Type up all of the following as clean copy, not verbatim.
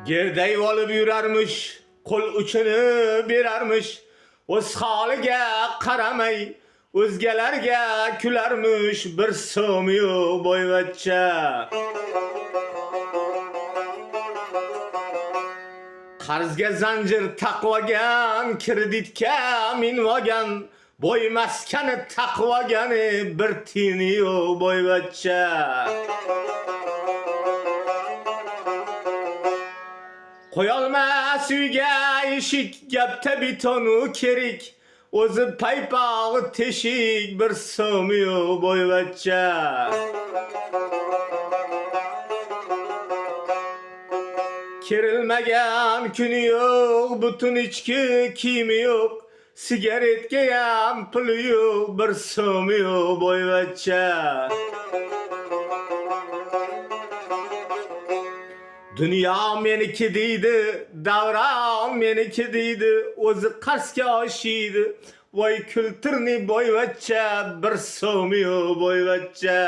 Gerday olib yurarmış, qo'l uchini berarmiş, o'z holiga qaramay, o'zgalarga kularmish, bir so'm yo'q boyvachcha. Qarzga zanjir taqvagan, kreditga minvagan, boy maskani taqvagani, bir tini yo'q boyvachcha. Qo'yolmas uyga eshik, gapta betonu kerik, o'zi paypog'i teshik, bir so'm yo'q boyvachcha. Kerilmagan kuni yo'q, butun ichki kiyimi yo'q, sigaretga ham puli yo'q, bir so'm yo'q boyvachcha. Dünya meniki deydi, davron meniki deydi, o'zi qarsga oshiydi, voy kulturni boyvachcha, bir so'm yo'q boyvachcha.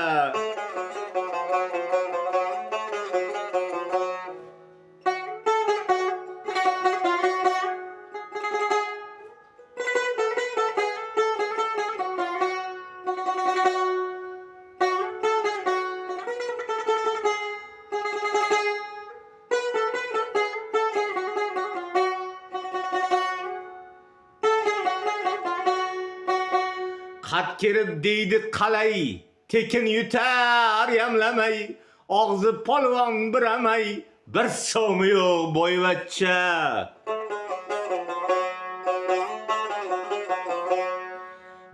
Qat kirib deydi qalay, tekin yutar yamlamay, og'zi polvon biramay, bir so'm yo'q boyvachcha.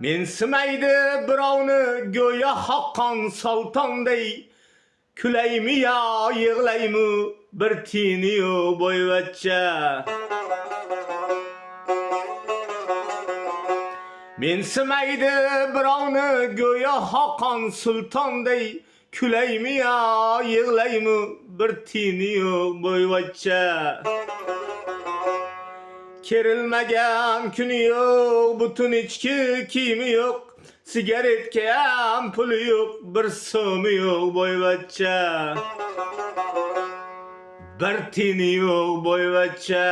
Mensimaydi birovni go'yo Haqqon sultonday, kulaymi yo yig'laymi, bir tini yo'q boyvachcha. Mensimaydi birovni go'yo Haqqon sultonday, kulaymi yo yig'laymi, bir tini yo'q boyvachcha. Kerilmagan kuni yo'q, butun ichki kiyimi yo'q, sigaretga ham puli yo'q, bir so'm yo'q boyvachcha. Bir tini yo'q boyvachcha.